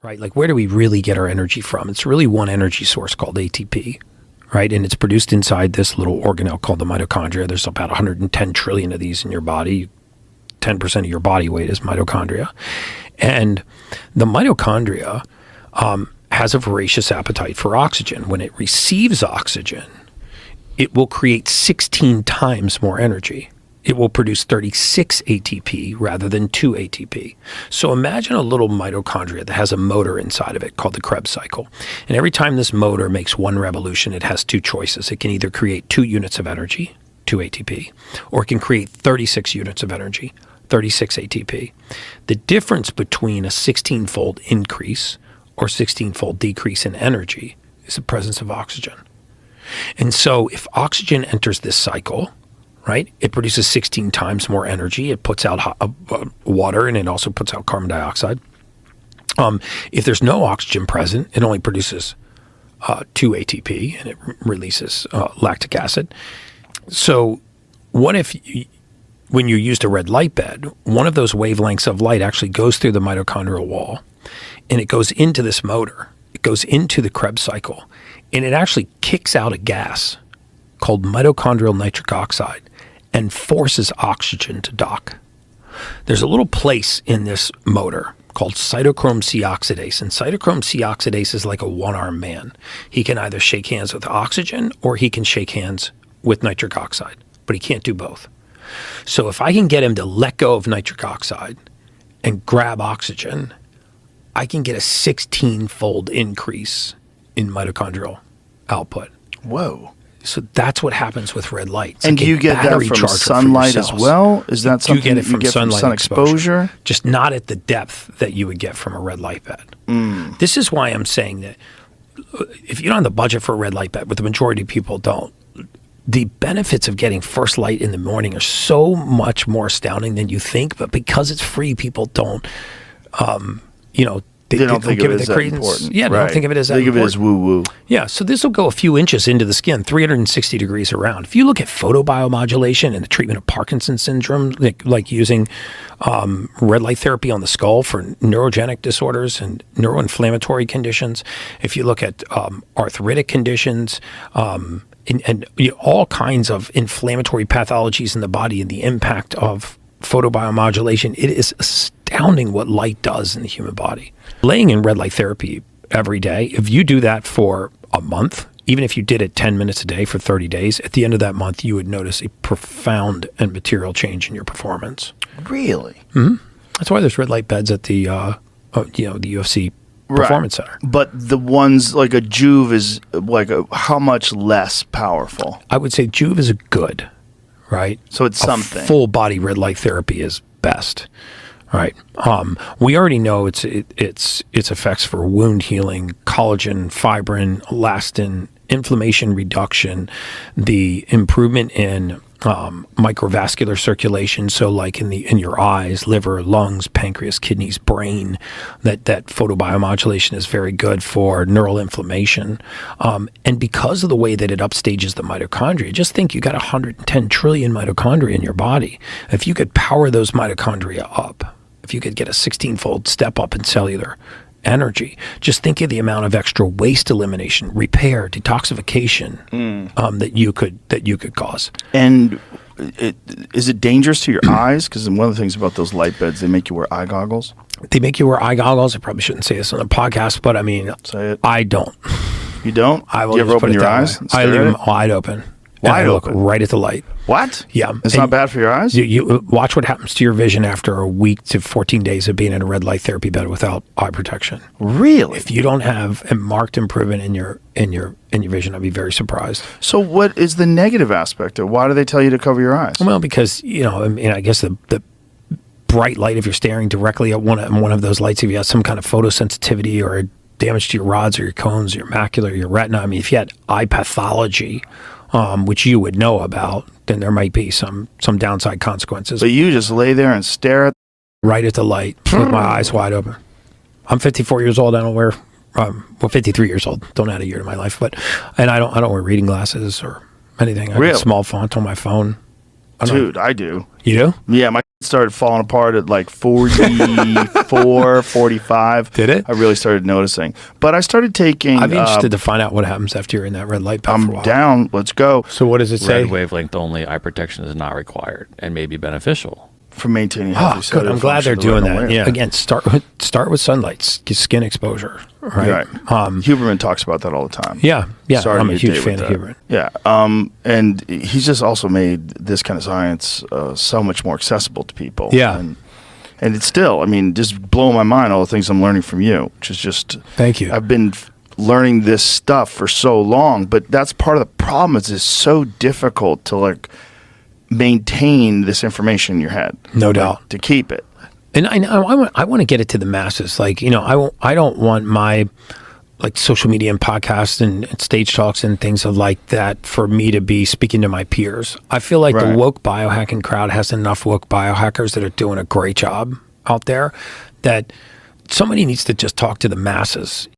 right? Like, where do we really get our energy from? It's really one energy source called ATP, right? And it's produced inside this little organelle called the mitochondria. There's about 110 trillion of these in your body. 10% of your body weight is mitochondria. And the mitochondria has a voracious appetite for oxygen. When it receives oxygen, it will create 16 times more energy. It will produce 36 ATP rather than 2 ATP. So imagine a little mitochondria that has a motor inside of it called the Krebs cycle. And every time this motor makes one revolution, it has two choices. It can either create 2 units of energy, 2 ATP, or it can create 36 units of energy, 36 ATP. The difference between a 16-fold increase or 16-fold decrease in energy is the presence of oxygen. And so if oxygen enters this cycle, right, it produces 16 times more energy. It puts out water, and it also puts out carbon dioxide. If there's no oxygen present, it only produces 2 ATP, and it releases lactic acid. So what if when you used a red light bed, one of those wavelengths of light actually goes through the mitochondrial wall, and it goes into this motor. It goes into the Krebs cycle, and it actually kicks out a gas called mitochondrial nitric oxide and forces oxygen to dock. There's a little place in this motor called cytochrome C oxidase, and cytochrome C oxidase is like a one-armed man. He can either shake hands with oxygen or he can shake hands with nitric oxide, but he can't do both. So if I can get him to let go of nitric oxide and grab oxygen, I can get a 16-fold increase in mitochondrial output. Whoa. So that's what happens with red light. It's and like do you get that from sunlight as well? Is that something you get it from sun exposure? Just not at the depth that you would get from a red light bed. This is why I'm saying that if you don't have the budget for a red light bed, but the majority of people don't, the benefits of getting first light in the morning are so much more astounding than you think. But because it's free, people don't, they don't think give of it the as that credence. important. Yeah, they don't think of it as that important. Think of it as woo-woo. Yeah, so this will go a few inches into the skin, 360 degrees around. If you look at photobiomodulation and the treatment of Parkinson's syndrome, like using red light therapy on the skull for neurogenic disorders and neuroinflammatory conditions, if you look at arthritic conditions, and all kinds of inflammatory pathologies in the body and the impact of photobiomodulation, it is astounding what light does in the human body. Laying in red light therapy every day, if you do that for a month, even if you did it 10 minutes a day for 30 days, at the end of that month, you would notice a profound and material change in your performance. Really? Mm-hmm. That's why there's red light beds at the UFC Performance Center. But the ones like a Juve is like how much less powerful? I would say Juve is a good, right? So it's something. Full body red light therapy is best, right? We already know its effects for wound healing, collagen, fibrin, elastin, inflammation reduction, the improvement in microvascular circulation. So like in your eyes, liver, lungs, pancreas, kidneys, brain, that photobiomodulation is very good for neural inflammation. And because of the way that it upstages the mitochondria, just think you got 110 trillion mitochondria in your body. If you could power those mitochondria up, if you could get a 16-fold step up in cellular energy, just think of the amount of extra waste elimination, repair, detoxification that you could cause. And is it dangerous to your eyes? Because one of the things about those light beds, they make you wear eye goggles. They make you wear eye goggles. I probably shouldn't say this on the podcast, but I mean, say it. I don't. You don't? I will. Do you ever open your eyes? I leave them wide open. Wide open. Look right at the light. What? Yeah. It's not bad for your eyes? You watch what happens to your vision after a week to 14 days of being in a red light therapy bed without eye protection. Really? If you don't have a marked improvement in your vision, I'd be very surprised. So what is the negative aspect of why do they tell you to cover your eyes? Well, because, I guess the bright light, if you're staring directly at one of those lights, if you have some kind of photosensitivity or damage to your rods or your cones, your macula, or your retina, I mean, if you had eye pathology, which you would know about, then there might be some downside consequences. But you just lay there and stare at right at the light with my eyes wide open. I'm 54 years old. I don't wear 53 years old. Don't add a year to my life, and I don't wear reading glasses or anything. I have a small font on my phone. Dude, I do. You do? Yeah, my started falling apart at like 44, 45. Did it? I really started noticing. But I started taking... I'd be interested to find out what happens after you're in that red light bed for a while. I'm down. Let's go. So what does it say? Red wavelength only eye protection is not required and may be beneficial. For maintaining healthy Good. cellular I'm glad they're function of the doing that. retinal layer. Yeah. Again, start with sunlight, skin exposure. Right. Huberman talks about that all the time. Yeah. Sorry I'm to a be huge date fan with of that. Huberman. Yeah. And he's just also made this kind of science so much more accessible to people. Yeah. And it's still, I mean, just blowing my mind, all the things I'm learning from you, which is just... Thank you. I've been learning this stuff for so long, but that's part of the problem is it's so difficult to like maintain this information in your head. No doubt. To keep it. And I want to get it to the masses. Like, you know, I don't want my like social media and podcasts and stage talks and things of like that for me to be speaking to my peers. I feel like the woke biohacking crowd has enough woke biohackers that are doing a great job out there that somebody needs to just talk to the masses.